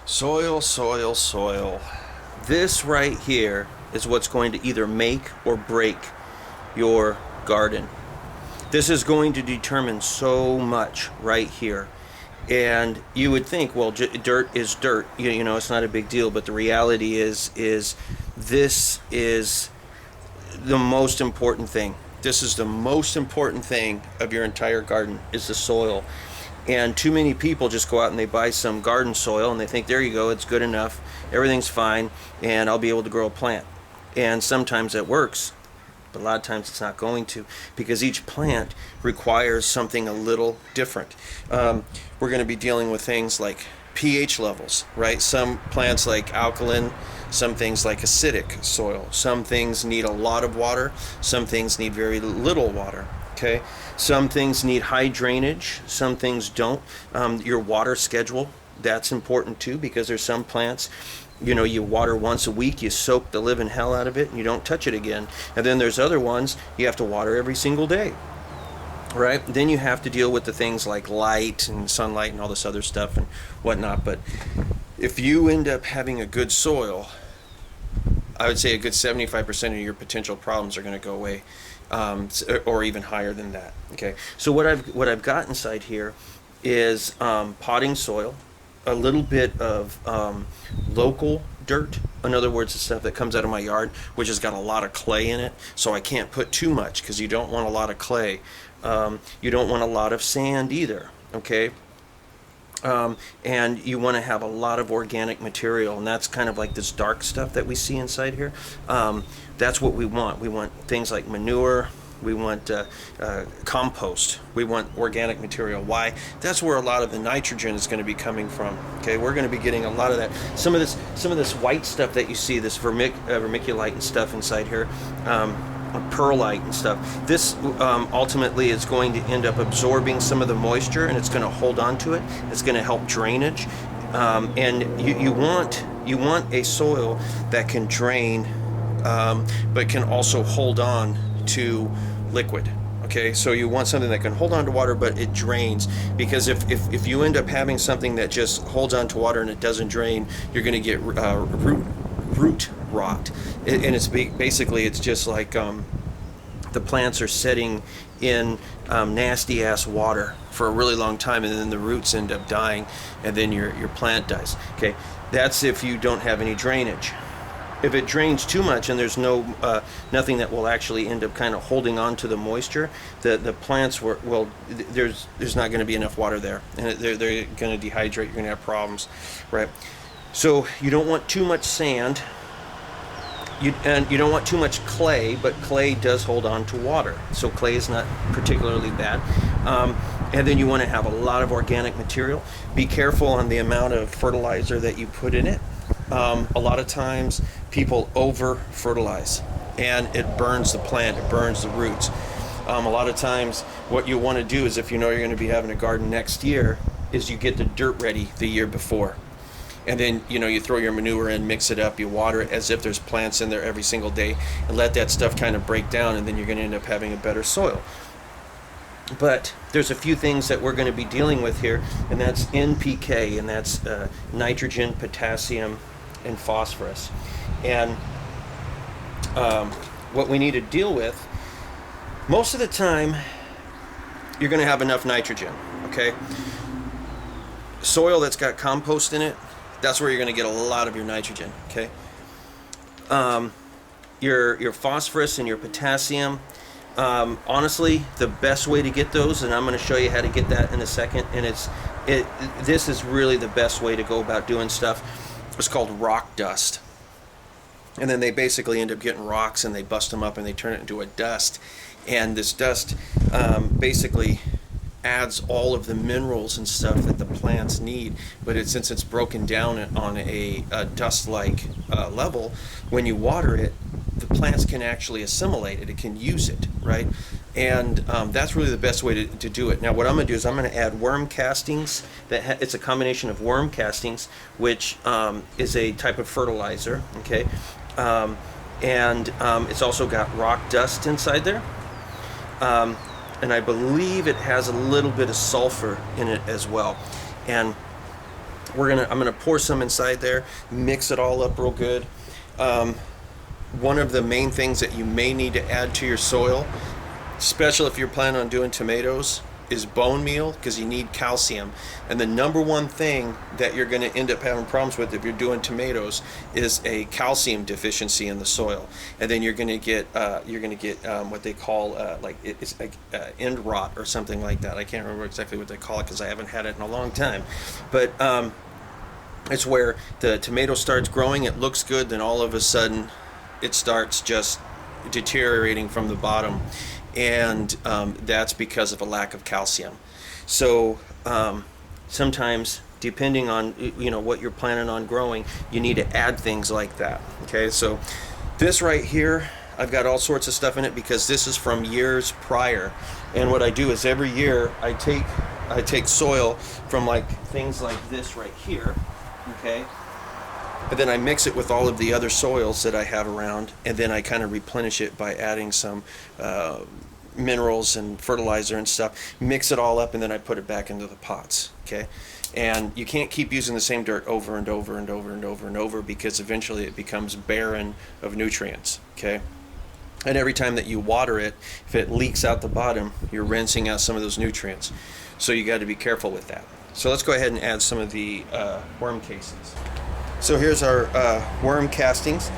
Soil, soil, soil. This right here is what's going to either make or break your garden. This is going to determine so much right here. And you would think, well, dirt is dirt. You know, it's not a big deal. But the reality is this is the most important thing. This is the most important thing of your entire garden is the soil. And too many people just go out and they buy some garden soil and they think, there you go, it's good enough, everything's fine, and I'll be able to grow a plant. And sometimes that works, but a lot of times it's not going to, because each plant requires something a little different. We're going to be dealing with things like pH levels, right? Some plants like alkaline, some things like acidic soil. Some things need a lot of water, some things need very little water. Okay, some things need high drainage, some things don't. Your water schedule, that's important too, because there's some plants, you know, you water once a week, you soak the living hell out of it, and you don't touch it again. And then there's other ones you have to water every single day, right? Then you have to deal with the things like light and sunlight and all this other stuff and whatnot. But if you end up having a good soil, I would say a good 75% of your potential problems are going to go away. Or even higher than that. Okay, so what I've got inside here is potting soil, a little bit of local dirt. In other words, the stuff that comes out of my yard, which has got a lot of clay in it. So I can't put too much because you don't want a lot of clay. You don't want a lot of sand either. Okay. And you want to have a lot of organic material, and that's kind of like this dark stuff that we see inside here. That's what we want. We want things like manure. We want compost. We want organic material. Why? That's where a lot of the nitrogen is going to be coming from. Okay, we're going to be getting a lot of that. Some of this white stuff that you see, this vermiculite and stuff inside here. Perlite and stuff. This ultimately is going to end up absorbing some of the moisture, and it's going to hold on to it. It's going to help drainage, and you want a soil that can drain, but can also hold on to liquid. Okay, so you want something that can hold on to water, but it drains. Because if you end up having something that just holds on to water and it doesn't drain, you're going to get root rot. And it's basically, it's just like the plants are sitting in nasty ass water for a really long time, and then the roots end up dying, and then your plant dies. Okay, that's if you don't have any drainage. If it drains too much and there's nothing that will actually end up kind of holding on to the moisture, the plants will there's not going to be enough water there, and they're going to dehydrate. You're going to have problems, right? So you don't want too much sand. And you don't want too much clay, but clay does hold on to water, so clay is not particularly bad. And then you want to have a lot of organic material. Be careful on the amount of fertilizer that you put in it. A lot of times people over fertilize, and it burns the plant, it burns the roots. A lot of times what you want to do is, if you know you're going to be having a garden next year, is you get the dirt ready the year before. And then, you know, you throw your manure in, mix it up, you water it as if there's plants in there every single day, and let that stuff kind of break down, and then you're going to end up having a better soil. But there's a few things that we're going to be dealing with here, and that's NPK, and that's nitrogen, potassium, and phosphorus. And what we need to deal with, most of the time, you're going to have enough nitrogen, okay? Soil that's got compost in it, that's where you're going to get a lot of your nitrogen. Okay, your phosphorus and your potassium. Honestly, the best way to get those, and I'm going to show you how to get that in a second. And this is really the best way to go about doing stuff. It's called rock dust. And then they basically end up getting rocks, and they bust them up, and they turn it into a dust. And this dust basically adds all of the minerals and stuff that the plants need, but since it's broken down on a dust-like level, when you water it, the plants can actually assimilate it. It can use it, right? And that's really the best way to do it. Now, what I'm going to do is I'm going to add worm castings. It's a combination of worm castings, which is a type of fertilizer. Okay, and it's also got rock dust inside there. And I believe it has a little bit of sulfur in it as well. And I'm gonna pour some inside there, mix it all up real good. One of the main things that you may need to add to your soil, especially if you're planning on doing tomatoes, is bone meal, because you need calcium. And the number one thing that you're going to end up having problems with if you're doing tomatoes is a calcium deficiency in the soil. And then you're going to get what they call it's like end rot or something like that. I can't remember exactly what they call it because I haven't had it in a long time. But it's where the tomato starts growing, it looks good, then all of a sudden it starts just deteriorating from the bottom. And that's because of a lack of calcium. So sometimes, depending on what you're planning on growing, you need to add things like that. Okay, so this right here, I've got all sorts of stuff in it because this is from years prior. And what I do is every year I take soil from like things like this right here. Okay, but then I mix it with all of the other soils that I have around, and then I kind of replenish it by adding some minerals and fertilizer and stuff, mix it all up, and then I put it back into the pots. Okay, and you can't keep using the same dirt over and over and over and over and over, because eventually it becomes barren of nutrients. Okay, and every time that you water it, if it leaks out the bottom, you're rinsing out some of those nutrients. So you got to be careful with that. So let's go ahead and add some of the worm casings. So here's our worm castings,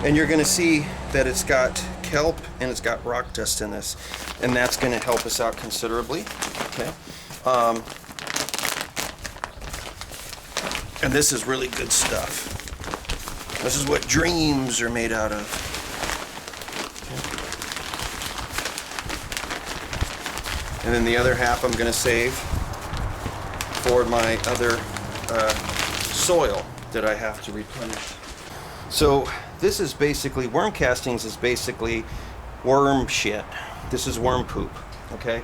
and you're going to see that it's got kelp and it's got rock dust in this, and that's going to help us out considerably. Okay, and this is really good stuff. This is what dreams are made out of. Okay. And then the other half I'm going to save for my other soil that I have to replenish. So this is basically, worm castings is basically worm shit. This is worm poop, okay?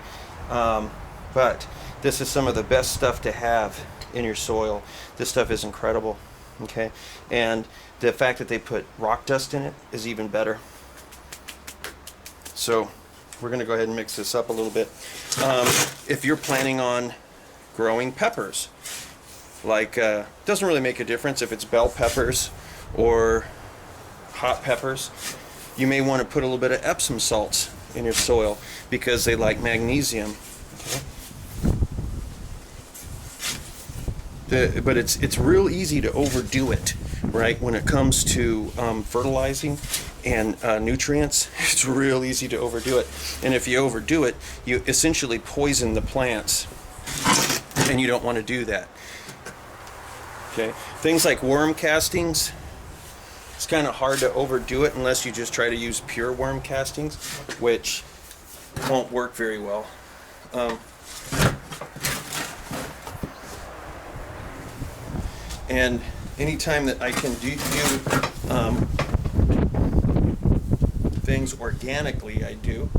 But this is some of the best stuff to have in your soil. This stuff is incredible, okay? And the fact that they put rock dust in it is even better. So we're gonna go ahead and mix this up a little bit. If you're planning on growing peppers, doesn't really make a difference if it's bell peppers or hot peppers, you may want to put a little bit of Epsom salts in your soil because they like magnesium. Okay. But it's real easy to overdo it, right? When it comes to fertilizing and nutrients, it's real easy to overdo it. And if you overdo it, you essentially poison the plants, and you don't want to do that. Okay, things like worm castings, it's kind of hard to overdo it unless you just try to use pure worm castings, which won't work very well. And anytime that I can do things organically, I do.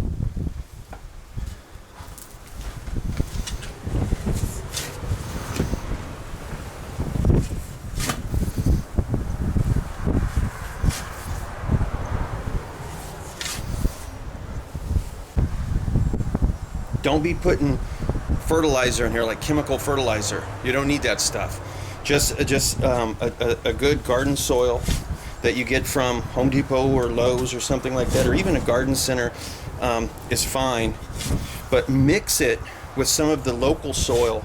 Don't be putting fertilizer in here, like chemical fertilizer. You don't need that stuff. Just a good garden soil that you get from Home Depot or Lowe's or something like that, or even a garden center is fine. But mix it with some of the local soil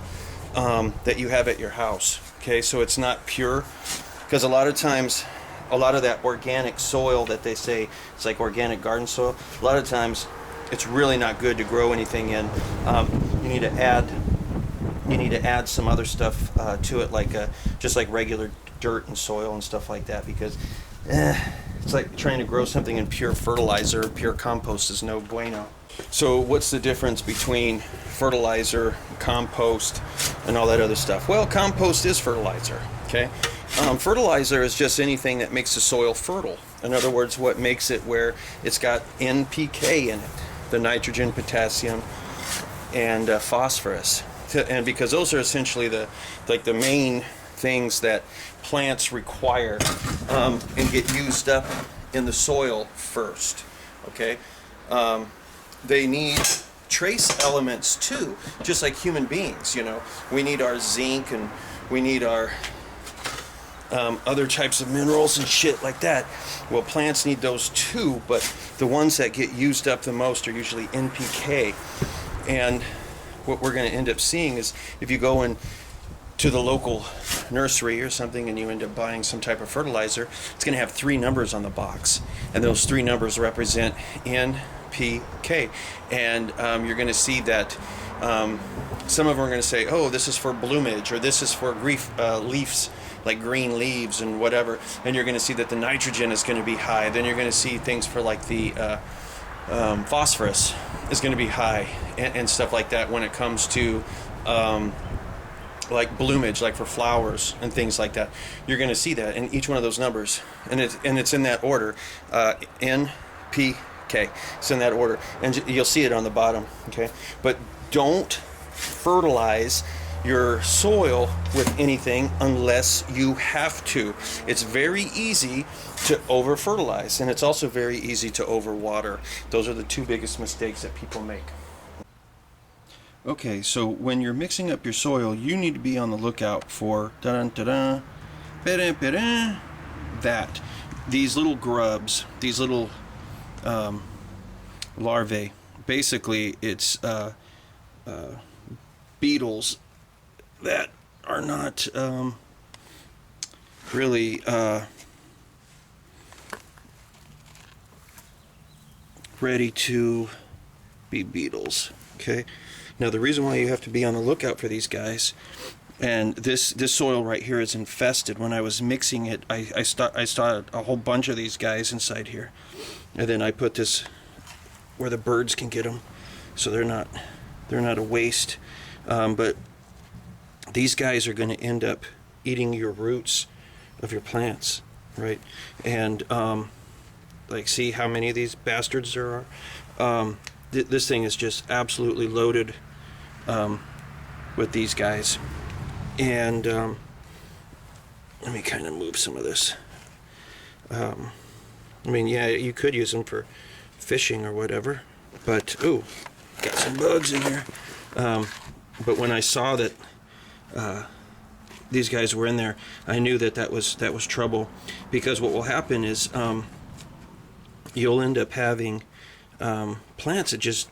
that you have at your house. Okay, so it's not pure, because a lot of times, a lot of that organic soil that they say it's like organic garden soil, a lot of times it's really not good to grow anything in. You need to add some other stuff to it, like just like regular dirt and soil and stuff like that, because it's like trying to grow something in pure fertilizer. Pure compost is no bueno. So what's the difference between fertilizer, compost, and all that other stuff? Well, compost is fertilizer, okay? Fertilizer is just anything that makes the soil fertile. In other words, what makes it where it's got NPK in it, the nitrogen, potassium, and phosphorus. And because those are essentially the main things that plants require and get used up in the soil first. Okay, they need trace elements too, just like human beings. You know, we need our zinc and we need our other types of minerals and shit like that. Well, plants need those too, but the ones that get used up the most are usually NPK. And what we're going to end up seeing is if you go in to the local nursery or something and you end up buying some type of fertilizer, it's going to have 3 numbers on the box, and those 3 numbers represent NPK. And you're going to see that some of them are going to say, oh, this is for bloomage, or this is for leaves, like green leaves and whatever, and you're going to see that the nitrogen is going to be high. Then you're going to see things for like the phosphorus is going to be high, and stuff like that when it comes to like bloomage, like for flowers and things like that. You're going to see that in each one of those numbers, and it's in that order. NPK, it's in that order, and you'll see it on the bottom. Okay, but don't fertilize your soil with anything unless you have to. It's very easy to over fertilize, and it's also very easy to over water. Those are the 2 biggest mistakes that people make. Okay, so when you're mixing up your soil, you need to be on the lookout for that. These little grubs, these little larvae. Basically, it's beetles that are not really ready to be beetles. Okay. Now the reason why you have to be on the lookout for these guys, and this soil right here is infested. When I was mixing it, I saw a whole bunch of these guys inside here, and then I put this where the birds can get them, so they're not a waste. But these guys are going to end up eating your roots of your plants, right? And like, see how many of these bastards there are? This thing is just absolutely loaded with these guys. And let me kind of move some of this. I mean, yeah, you could use them for fishing or whatever, but ooh, got some bugs in here. But when I saw that these guys were in there, I knew that was trouble, because what will happen is you'll end up having plants that just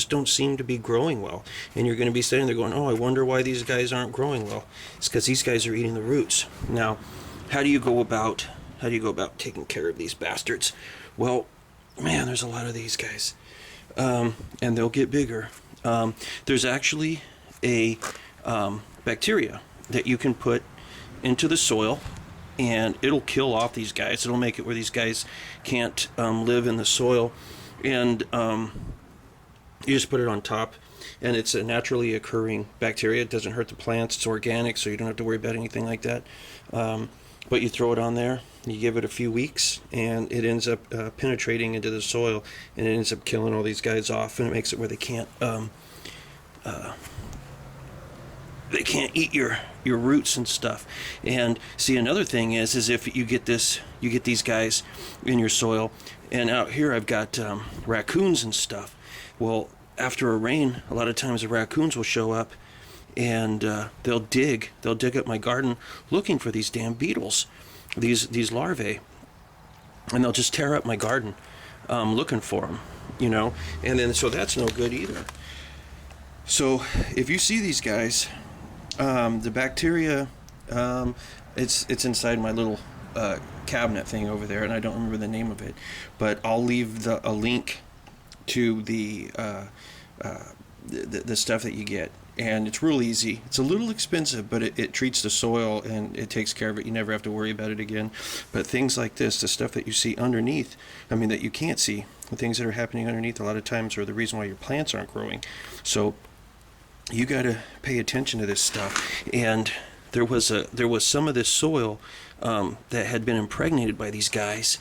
don't seem to be growing well, and you're going to be sitting there going, oh, I wonder why these guys aren't growing well. It's because these guys are eating the roots. Now, how do you go about taking care of these bastards? Well, man, there's a lot of these guys, and they'll get bigger. There's actually a bacteria that you can put into the soil, and it'll kill off these guys. It'll make it where these guys can't live in the soil. And you just put it on top, and it's a naturally occurring bacteria. It doesn't hurt the plants. It's organic, so you don't have to worry about anything like that. But you throw it on there, you give it a few weeks, and it ends up penetrating into the soil, and it ends up killing all these guys off, and it makes it where they can't eat your roots and stuff. And see, another thing is if you get these guys in your soil, and out here I've got raccoons and stuff. Well, after a rain, a lot of times the raccoons will show up, and they'll dig up my garden looking for these damn beetles, these larvae, and they'll just tear up my garden looking for them, and then so that's no good either. So if you see these guys, the bacteria, it's inside my little cabinet thing over there, and I don't remember the name of it, but I'll leave a link to the stuff that you get, and it's real easy. It's a little expensive, but it treats the soil and it takes care of it. You never have to worry about it again. But things like this, the stuff that you see underneath, that you can't see, the things that are happening underneath a lot of times are the reason why your plants aren't growing. So you got to pay attention to this stuff. And there was some of this soil that had been impregnated by these guys,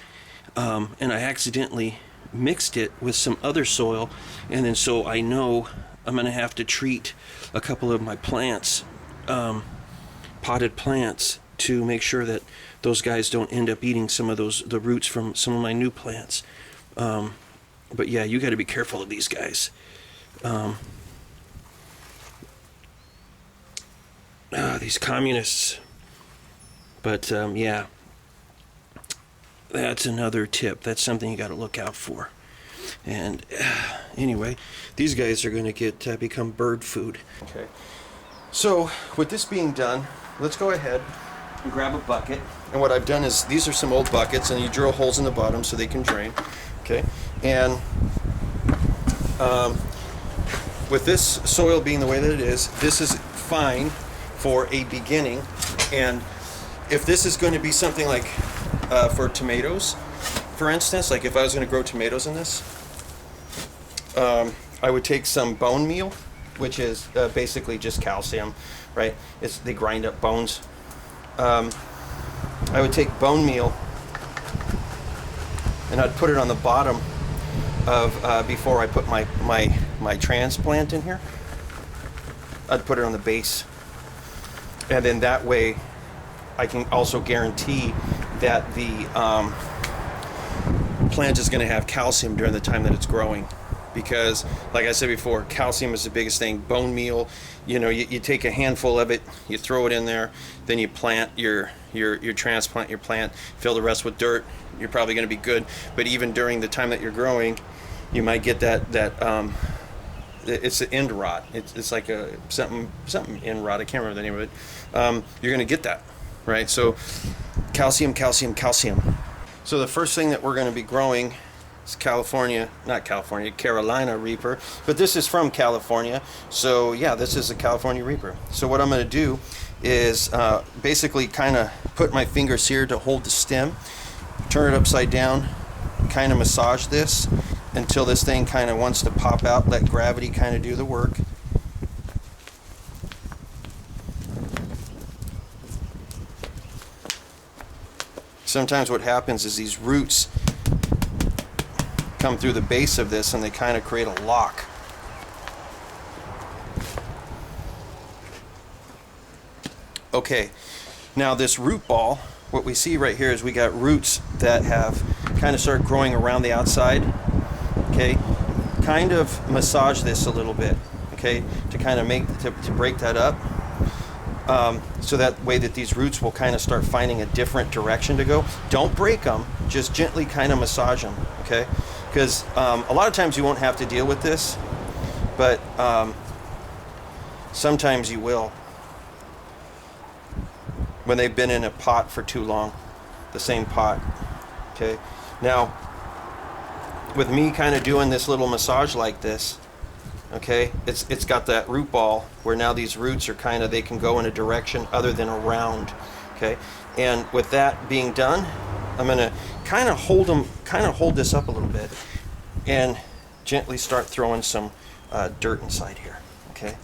and I accidentally mixed it with some other soil, and then so I know I'm going to have to treat a couple of my plants, potted plants, to make sure that those guys don't end up eating some of the roots from some of my new plants. But yeah, you got to be careful of these guys. These communists, But yeah, that's another tip. That's something you got to look out for. And anyway, these guys are going to get become bird food. Okay. So with this being done, let's go ahead and grab a bucket. And what I've done is, these are some old buckets, and you drill holes in the bottom so they can drain. Okay. And with this soil being the way that it is, this is fine for a beginning. And if this is going to be something like for tomatoes, for instance, like if I was going to grow tomatoes in this, I would take some bone meal, which is basically just calcium, right? They grind up bones. I would take bone meal and I'd put it on the bottom of before I put my transplant in here. I'd put it on the base, and then that way I can also guarantee that the plant is going to have calcium during the time that it's growing. Because, like I said before, calcium is the biggest thing. Bone meal, you take a handful of it, you throw it in there, then you plant your transplant your plant, fill the rest with dirt. You're probably going to be good. But even during the time that you're growing, you might get that it's an end rot. It's like a something end rot. I can't remember the name of it. You're going to get that, right? So calcium. So the first thing that we're going to be growing is Carolina Reaper, but this is from California. So yeah, this is a California Reaper. So what I'm going to do is basically kind of put my fingers here to hold the stem, turn it upside down, kind of massage this until this thing kind of wants to pop out. Let gravity kind of do the work. Sometimes what happens is these roots come through the base of this and they kind of create a lock. Okay, now this root ball, what we see right here is we got roots that have kind of started growing around the outside. Okay, kind of massage this a little bit, okay, to kind of to break that up. So that way that these roots will kind of start finding a different direction to go. Don't break them, just gently kind of massage them, okay? Because a lot of times you won't have to deal with this, but sometimes you will when they've been in a pot for too long, the same pot, okay? Now, with me kind of doing this little massage like this, okay, it's got that root ball where now these roots are kind of, they can go in a direction other than around, okay? And with that being done, I'm going to kind of hold this up a little bit and gently start throwing some dirt inside here, okay?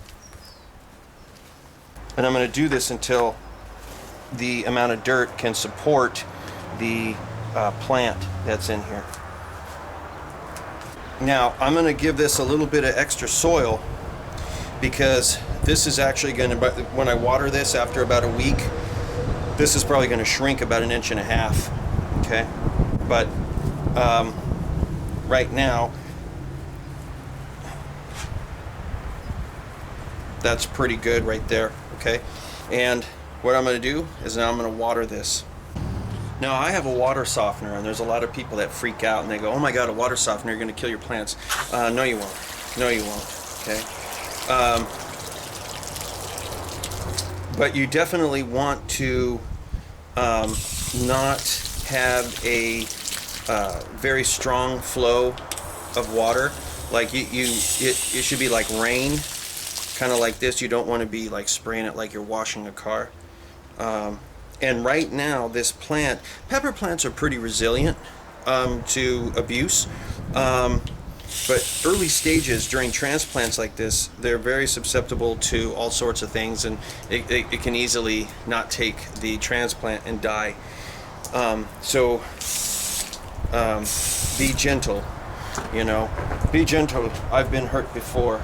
And I'm going to do this until the amount of dirt can support the plant that's in here. Now, I'm going to give this a little bit of extra soil because this is actually going to, when I water this after about a week, this is probably going to shrink about 1.5 inches, okay? But right now, that's pretty good right there, okay? And what I'm going to do is now I'm going to water this. Now, I have a water softener, and there's a lot of people that freak out and they go, oh my god, a water softener, you're going to kill your plants. No you won't. No you won't, okay? But you definitely want to not have a very strong flow of water. Like it should be like rain, kind of like this. You don't want to be like spraying it like you're washing a car. And right now, this plant, pepper plants are pretty resilient to abuse. But early stages during transplants like this, they're very susceptible to all sorts of things, and it can easily not take the transplant and die. So be gentle, be gentle. I've been hurt before.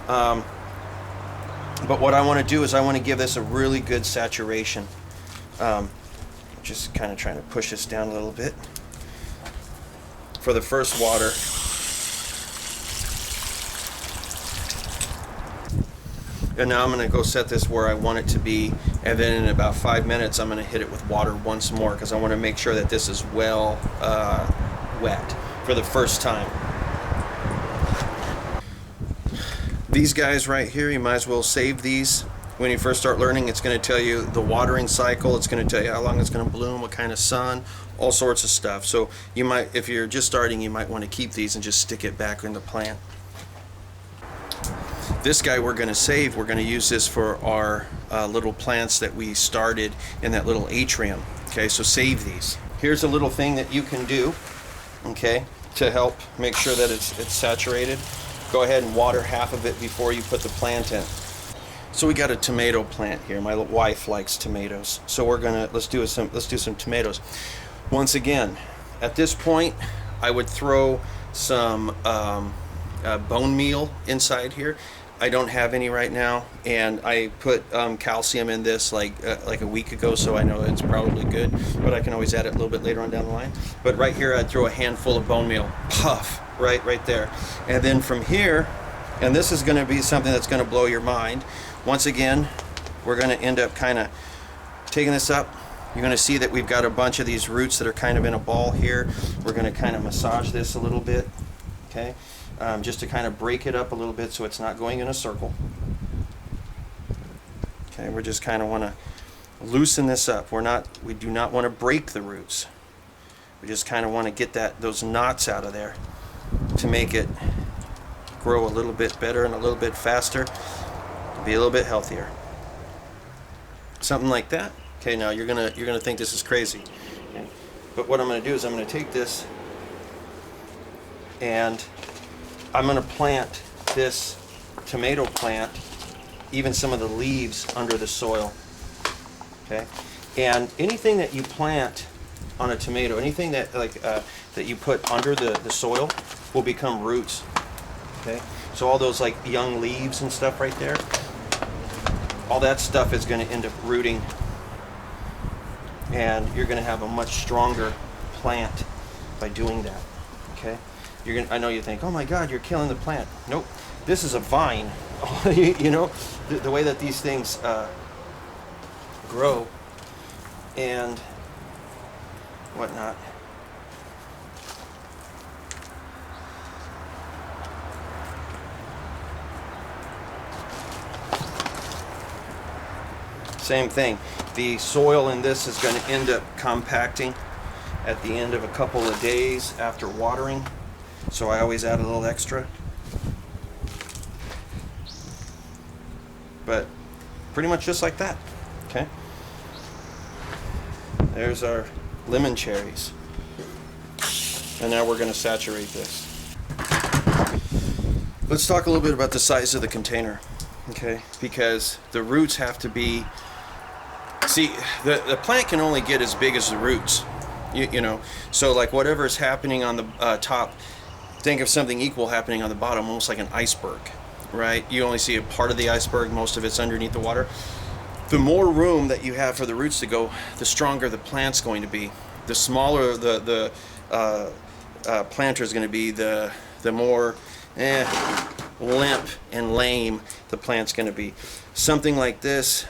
But what I want to do is I want to give this a really good saturation. Just kind of trying to push this down a little bit for the first water. And now I'm going to go set this where I want it to be, and then in about 5 minutes I'm going to hit it with water once more, because I want to make sure that this is well wet for the first time. These guys right here, you might as well save these. When you first start learning, it's going to tell you the watering cycle, it's going to tell you how long it's going to bloom, what kind of sun, all sorts of stuff. So you might, if you're just starting, you might want to keep these and just stick it back in the plant. This guy we're going to save. We're going to use this for our little plants that we started in that little atrium. Okay, so save these. Here's a little thing that you can do, okay, to help make sure that it's saturated. Go ahead and water half of it before you put the plant in. So we got a tomato plant here. My wife likes tomatoes, so we're gonna let's do some tomatoes. Once again, at this point, I would throw some bone meal inside here. I don't have any right now, and I put calcium in this like a week ago, so I know it's probably good, but I can always add it a little bit later on down the line. But right here, I'd throw a handful of bone meal, puff, right there. And then from here, and this is going to be something that's going to blow your mind. Once again, we're going to end up kind of taking this up. You're going to see that we've got a bunch of these roots that are kind of in a ball here. We're going to kind of massage this a little bit, okay? Just to kind of break it up a little bit so it's not going in a circle. Okay, we just kind of want to loosen this up. We do not want to break the roots. We just kind of want to get those knots out of there to make it grow a little bit better and a little bit faster, to be a little bit healthier. Something like that. Okay, now you're gonna think this is crazy. Okay. But what I'm gonna do is I'm gonna take this and I'm gonna plant this tomato plant, even some of the leaves under the soil. Okay? And anything that you plant on a tomato, anything that that you put under the soil will become roots. Okay? So all those like young leaves and stuff right there, all that stuff is going to end up rooting, and you're going to have a much stronger plant by doing that. Okay? I know you think, oh my God, you're killing the plant. Nope. This is a vine. You know, the way that these things grow and whatnot. Same thing. The soil in this is going to end up compacting at the end of a couple of days after watering. So I always add a little extra. But pretty much just like that. Okay. There's our lemon cherries. And now we're going to saturate this. Let's talk a little bit about the size of the container. Okay, because the roots have to be, see, the plant can only get as big as the roots, you know, so like whatever is happening on the top, think of something equal happening on the bottom, almost like an iceberg, right? You only see a part of the iceberg, most of it's underneath the water. The more room that you have for the roots to go, the stronger the plant's going to be. The smaller the planter is going to be, the more limp and lame the plant's going to be. Something like this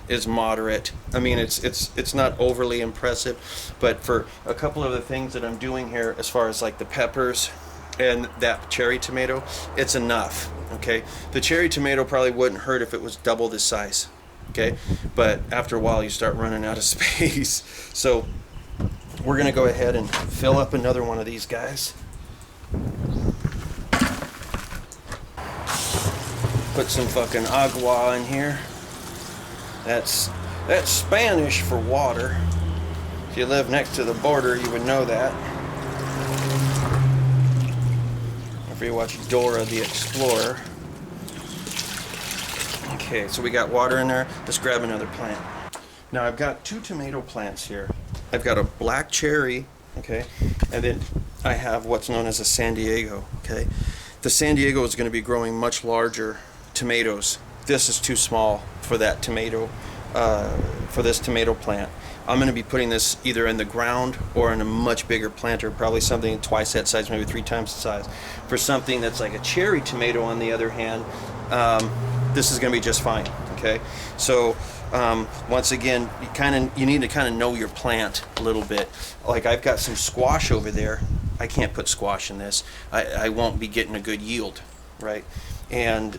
is moderate. I mean, it's not overly impressive, but for a couple of the things that I'm doing here, as far as like the peppers and that cherry tomato, it's enough. Okay, the cherry tomato probably wouldn't hurt if it was double this size. Okay, but after a while you start running out of space. So we're gonna go ahead and fill up another one of these guys. Put some fucking agua in here. That's Spanish for water. If you live next to the border, you would know that. If you watch Dora the Explorer. Okay, so we got water in there. Let's grab another plant. Now I've got two tomato plants here. I've got a black cherry, okay, and then I have what's known as a San Diego, okay. The San Diego is going to be growing much larger tomatoes. This is too small for that tomato, for this tomato plant. I'm going to be putting this either in the ground or in a much bigger planter, probably something twice that size, maybe 3 times the size. For something that's like a cherry tomato, on the other hand, this is going to be just fine. Okay, so once again, you need to kind of know your plant a little bit. Like I've got some squash over there. I can't put squash in this. I won't be getting a good yield, right? And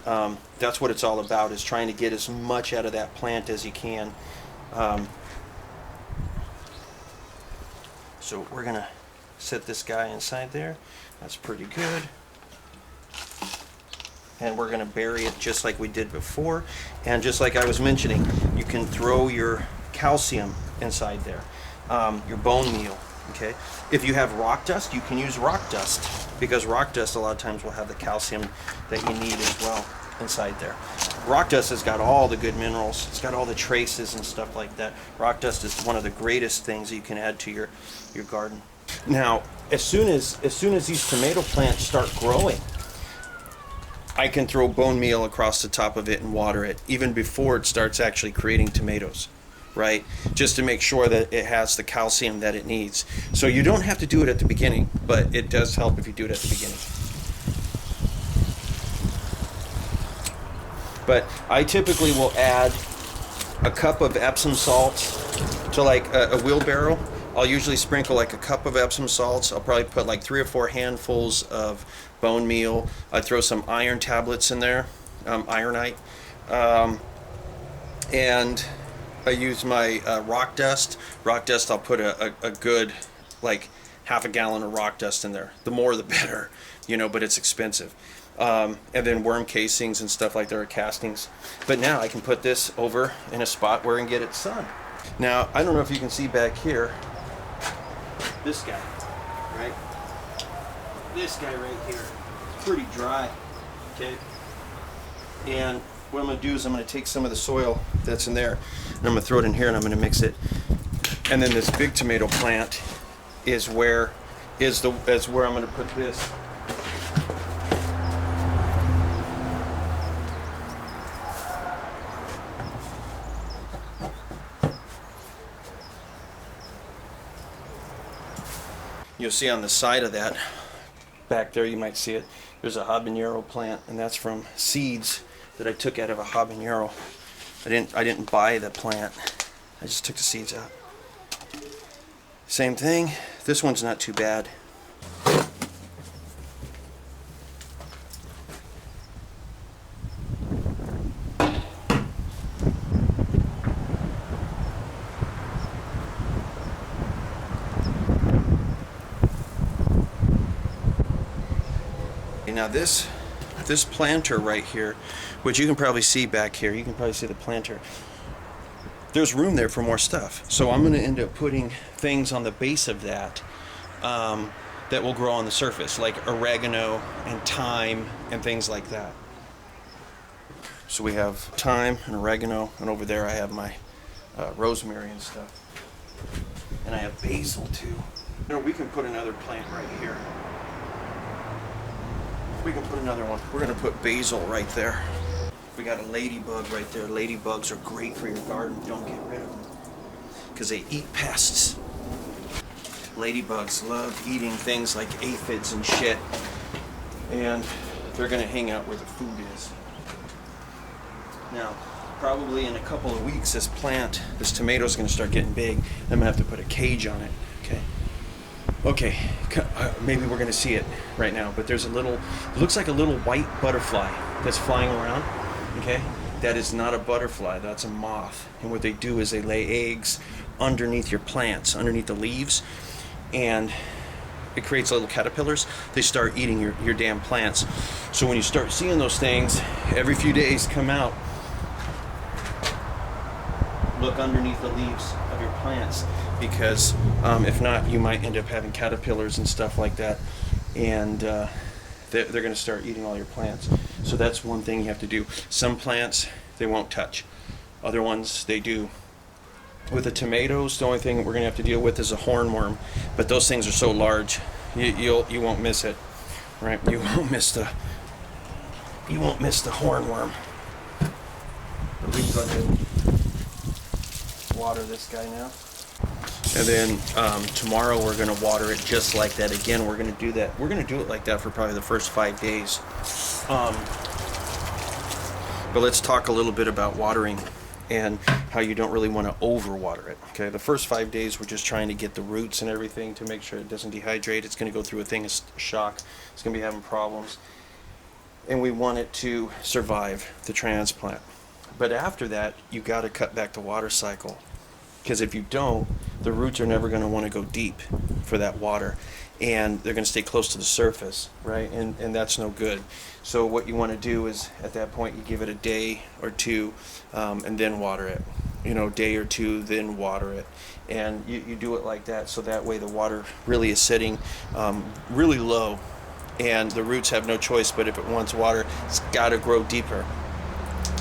that's what it's all about, is trying to get as much out of that plant as you can. So we're gonna set this guy inside there. That's pretty good. And we're gonna bury it just like we did before. And just like I was mentioning, you can throw your calcium inside there, your bone meal. Okay. If you have rock dust, you can use rock dust, because rock dust a lot of times will have the calcium that you need as well inside there. Rock dust has got all the good minerals. It's got all the traces and stuff like that. Rock dust is one of the greatest things that you can add to your garden. Now, as soon as these tomato plants start growing, I can throw bone meal across the top of it and water it even before it starts actually creating tomatoes, right? Just to make sure that it has the calcium that it needs. So you don't have to do it at the beginning, but it does help if you do it at the beginning. But I typically will add a cup of Epsom salts to like a wheelbarrow. I'll usually sprinkle like a cup of Epsom salts. I'll probably put like 3 or 4 handfuls of bone meal. I throw some iron tablets in there, ironite, and I use my rock dust. Rock dust, I'll put a good like half a gallon of rock dust in there. The more the better, you know, but it's expensive. And then worm casings and stuff like that, or castings. But now I can put this over in a spot where I can get it sun. Now, I don't know if you can see back here, this guy, right? This guy right here, pretty dry, okay? And what I'm gonna do is I'm gonna take some of the soil that's in there, and I'm gonna throw it in here, and I'm gonna mix it. And then this big tomato plant is where I'm gonna put this. You'll see on the side of that, back there, you might see it, there's a habanero plant, and that's from seeds that I took out of a habanero. I didn't buy the plant, I just took the seeds out. Same thing, this one's not too bad. Now this planter right here, which you can probably see back here, you can probably see the planter. There's room there for more stuff. So I'm going to end up putting things on the base of that that will grow on the surface, like oregano and thyme and things like that. So we have thyme and oregano, and over there I have my rosemary and stuff. And I have basil too. You know, we can put another plant right here. We can put another one. We're going to put basil right there. We got a ladybug right there. Ladybugs are great for your garden. Don't get rid of them, because they eat pests. Ladybugs love eating things like aphids and shit. And they're going to hang out where the food is. Now, probably in a couple of weeks, this tomato is going to start getting big. I'm going to have to put a cage on it. Okay, maybe we're going to see it right now, but there's it looks like a little white butterfly that's flying around, okay? That is not a butterfly, that's a moth. And what they do is they lay eggs underneath your plants, underneath the leaves, and it creates little caterpillars. They start eating your damn plants. So when you start seeing those things, every few days come out, look underneath the leaves of your plants, because if not, you might end up having caterpillars and stuff like that, and they're going to start eating all your plants. So that's one thing you have to do. Some plants they won't touch, other ones they do. With the tomatoes, the only thing we're going to have to deal with is a hornworm, but those things are so large, you won't miss it, right? You won't miss the hornworm. But we can go ahead and water this guy now. And then tomorrow we're going to water it just like that. Again, we're going to do that. We're going to do it like that for probably the first 5 days. But let's talk a little bit about watering and how you don't really want to overwater it. Okay, the first 5 days we're just trying to get the roots and everything to make sure it doesn't dehydrate. It's going to go through a thing of shock. It's going to be having problems. And we want it to survive the transplant. But after that, you got to cut back the water cycle. Because if you don't, the roots are never going to want to go deep for that water, and they're going to stay close to the surface, right? And that's no good. So what you want to do is, at that point, you give it a day or two, and then water it. You know, day or two, then water it. And you do it like that, so that way the water really is sitting really low, and the roots have no choice, but if it wants water, it's got to grow deeper,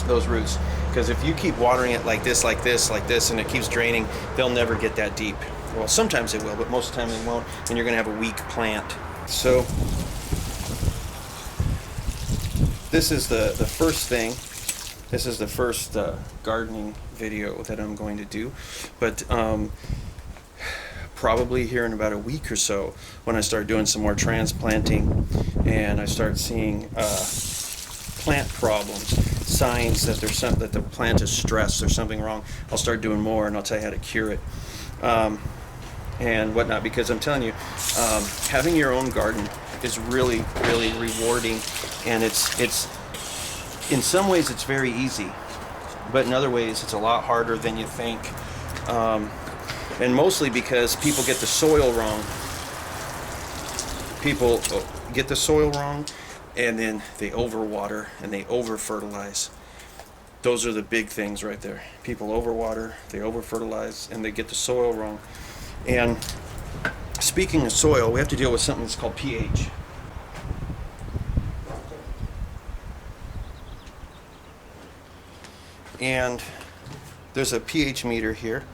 those roots. Because if you keep watering it like this, like this, like this, and it keeps draining, they'll never get that deep. Well, sometimes they will, but most of the time they won't, and you're going to have a weak plant. So this is the first thing. This is the first gardening video that I'm going to do. But probably here in about a week or so, when I start doing some more transplanting and I start seeing plant problems, signs that there's something, that the plant is stressed or something wrong, I'll start doing more, and I'll tell you how to cure it and whatnot. Because I'm telling you, having your own garden is really, really rewarding, and it's in some ways it's very easy, but in other ways it's a lot harder than you think, and mostly because people get the soil wrong. People get the soil wrong, and then they overwater and they over-fertilize. Those are the big things right there. People overwater, they over-fertilize, and they get the soil wrong. And speaking of soil, we have to deal with something that's called pH. And there's a pH meter here.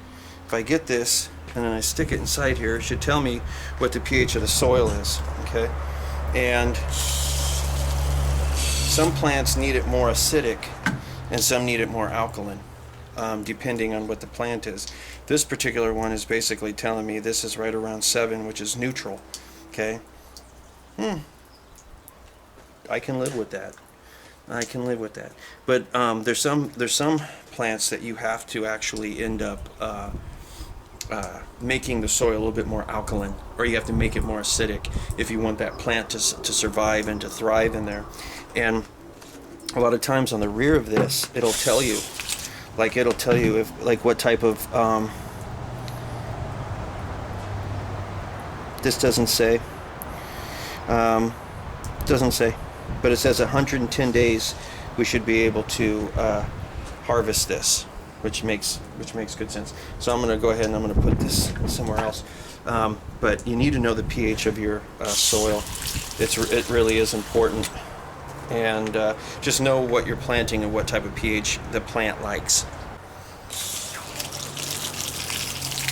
If I get this and then I stick it inside here, it should tell me what the pH of the soil is. Okay? And some plants need it more acidic and some need it more alkaline, depending on what the plant is. This particular one is basically telling me this is right around 7, which is neutral. Okay? I can live with that. I can live with that. But there's some plants that you have to actually end up making the soil a little bit more alkaline, or you have to make it more acidic if you want that plant to survive and to thrive in there. And a lot of times on the rear of this, it'll tell you, if, like, what type of, this doesn't say, but it says 110 days we should be able to harvest this, which makes good sense. So I'm going to go ahead and I'm going to put this somewhere else. But you need to know the pH of your soil. It really is important. And just know what you're planting and what type of pH the plant likes.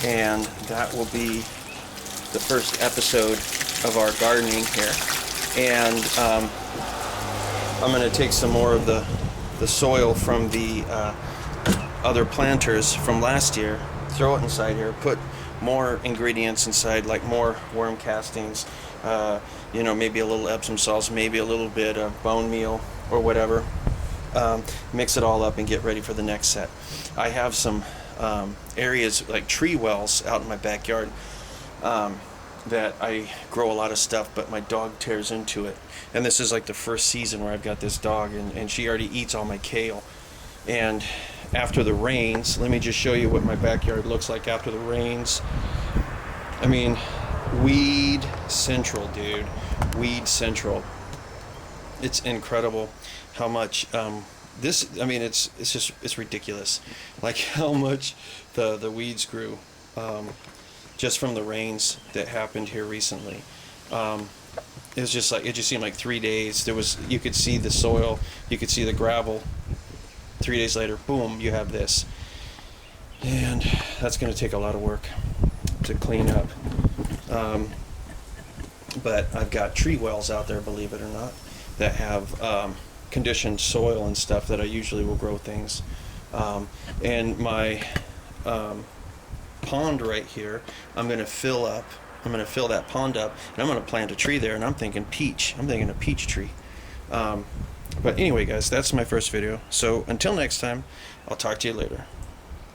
And that will be the first episode of our gardening here. And I'm going to take some more of the soil from the other planters from last year, throw it inside here, put more ingredients inside, like more worm castings, maybe a little Epsom salts, maybe a little bit of bone meal or whatever. Mix it all up and get ready for the next set. I have some areas like tree wells out in my backyard that I grow a lot of stuff, but my dog tears into it. And this is like the first season where I've got this dog, and she already eats all my kale. And after the rains, let me just show you what my backyard looks like after the rains. I mean, weed central, dude. Weed central. It's incredible how much it's ridiculous, like how much the weeds grew just from the rains that happened here recently. It was just like, it just seemed like 3 days. You could see the soil, you could see the gravel. 3 days later, boom, you have this. And that's going to take a lot of work to clean up. But I've got tree wells out there, believe it or not, that have conditioned soil and stuff that I usually will grow things. And my pond right here, I'm going to fill that pond up, and I'm going to plant a tree there, and I'm thinking peach. I'm thinking a peach tree. But anyway, guys, that's my first video. So until next time, I'll talk to you later.